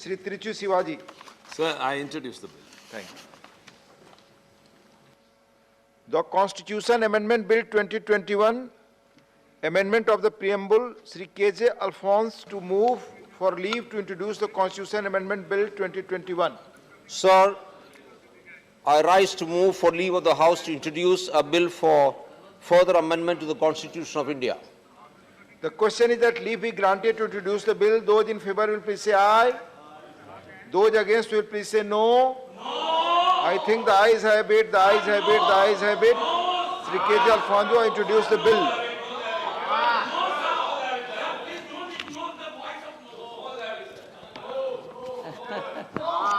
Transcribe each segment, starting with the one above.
Sri Tiruchu Sivaji. Sir, I introduce the bill. Thank you. The Constitution Amendment Bill 2021, Amendment of the Preamble, Sri K.J. Alphonse to move for leave to introduce the Constitution Amendment Bill 2021. Sir, I rise to move for leave of the House to introduce a bill for further amendment to the Constitution of India. The question is that leave be granted to introduce the bill. Those in favor will please say aye. Those against will please say no. I think the ayes have it, the ayes have it, the ayes have it. Sri K.J. Alphonse, I introduce the bill.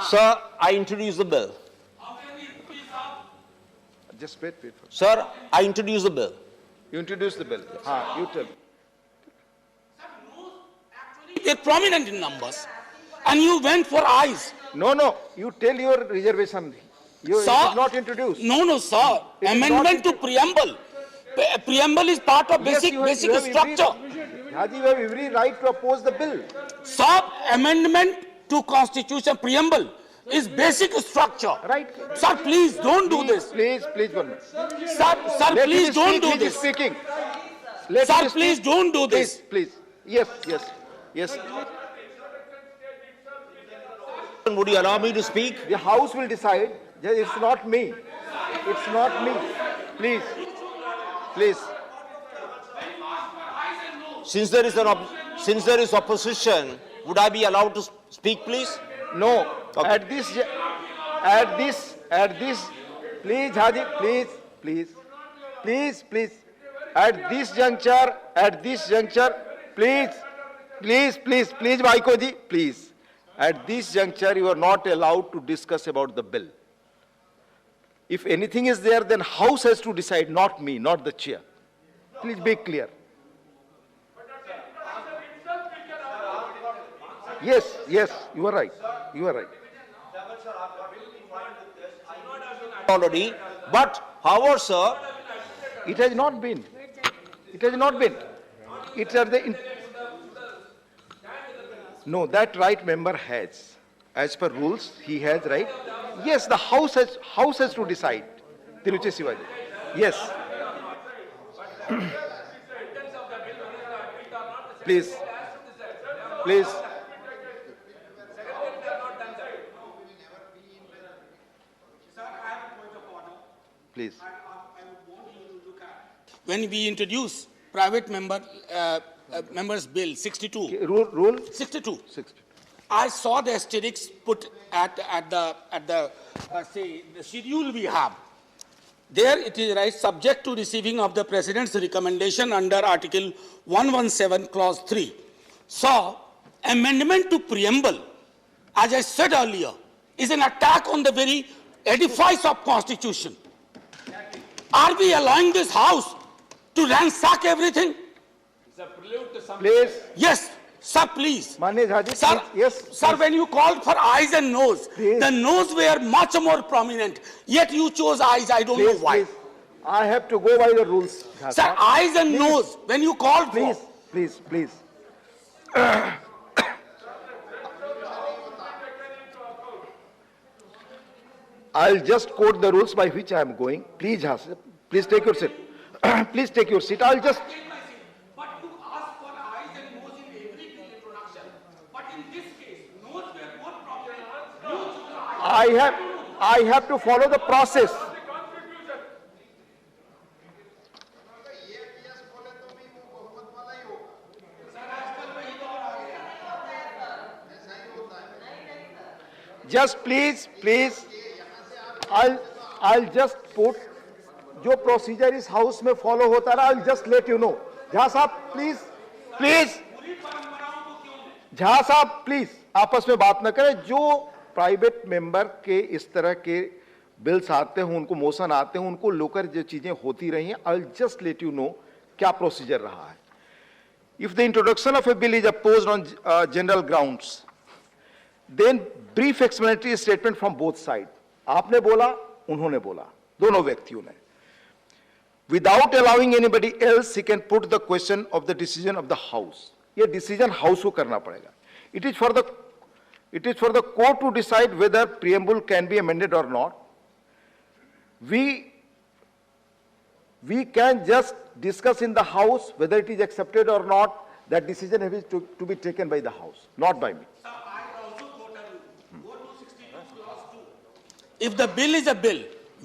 Sir, I introduce the bill. Just wait. Sir, I introduce the bill. You introduce the bill. You tell. They're prominent in numbers, and you went for ayes. No. You tell your reservation. It is not introduced. No, sir. It is Amendment not to preamble. Preamble is part of basic structure. Haji, you have every right to oppose the bill. Sir, amendment to constitution preamble is basic structure. Right. Sir, please don't do this. Please, 1 minute. Sir, Let please him don't speak, do he is this. speaking. Sir, please don't do this. Please. Yes. Would you allow me to speak? The House will decide. It's not me. It's not me. Please. Since there is opposition, would I be allowed to speak, please? No. Okay. At this, please, Haji, please. At this juncture, please, Vaiko ji, please. At this juncture, you are not allowed to discuss about the bill. If anything is there, then House has to decide, not me, not the chair. Please be clear. Yes, you are right. Already, but however, sir, It has not been. It's at the. No, that right member has. As per rules, he has right. Yes, the House has to decide. Tiruchi Sivaji. Yes. Please. Please. When we introduce private members bill 62. Rule 62. 60. I saw the asterisks put at the schedule we have. There it is right, subject to receiving of the President's recommendation under Article 117, Clause 3. So, amendment to preamble, as I said earlier, is an attack on the very edifice of Constitution. Are we allowing this House to ransack everything? Please. Yes, sir, please. Manej Haji, Sir, please. Yes. sir, when you called for eyes and nose, Please. the nose were much more prominent. Yet you chose eyes. I don't know why. Please. I have to go by the rules. Sir, eyes and nose, when you called for. Please. I'll just quote the rules by which I am going. Please take your seat. Please take your seat. I'll just. But you asked for eyes and nose in every introduction. But in this case, nose were more prominent. I have to follow the process. Just please, I'll just put जो procedure इस house में follow होता रहा, I'll just let you know. Jha sahab please Jha sahab please आपस में बात न करें. जो प्राइवेट मेंबर के इस तरह के बिल्स आते हैं, उनको मोशन आते हैं, उनको लेकर जो चीजें होती रही हैं, I'll just let you know क्या प्रोसीजर रहा है. If the introduction of a bill is opposed on general grounds, then brief explanatory statement from both sides. आपने बोला, उन्होंने बोला, दोनों व्यक्तियों ने. Without allowing anybody else, he can put the question of the decision of the House. ये decision House को करना पड़ेगा. It is for the It is for the court to decide whether preamble can be amended or not. We can just discuss in the House whether it is accepted or not. That decision is to be taken by the House, not by me. If the bill is a bill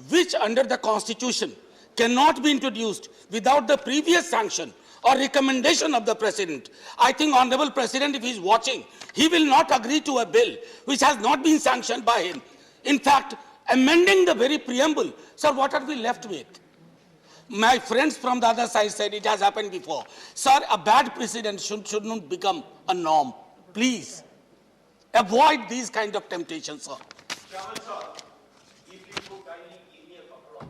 which under the constitution cannot be introduced without the previous sanction or recommendation of the president, I think honorable president, if he is watching, he will not agree to a bill which has not been sanctioned by him. In fact, amending the very preamble, sir, what are we left with? My friends from the other side said it has happened before. Sir, a bad precedent should not become a norm. Please, avoid these kind of temptations, sir.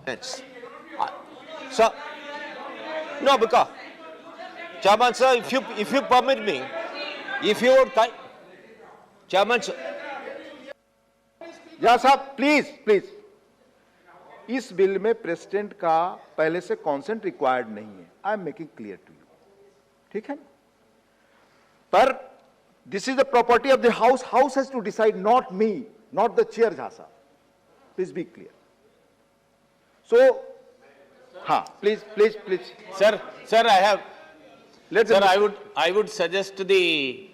Minutes. Sir, no, because, Chairman, sir, if you permit me, if you would, Chairman, sir, या साहब please इस bill में president का पहले से consent required नहीं है. I am making clear to you. ठीक है ना? पर this is the property of the house. House has to decide, not me, not the chair. Jha sahab, please be clear. So हाँ, please Sir, I have, let's. sir, I would suggest the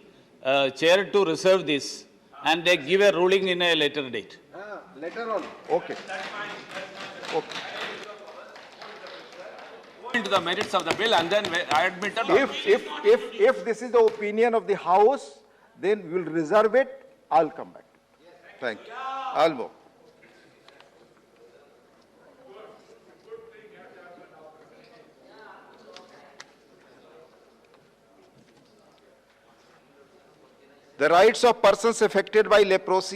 chair to reserve this and they give a ruling in a later date. Okay. Into the merits of the bill and then I admit or not. If this is the opinion of the House, then we will reserve it. I'll come back. Thank you. I'll move. The rights of persons affected by leprosy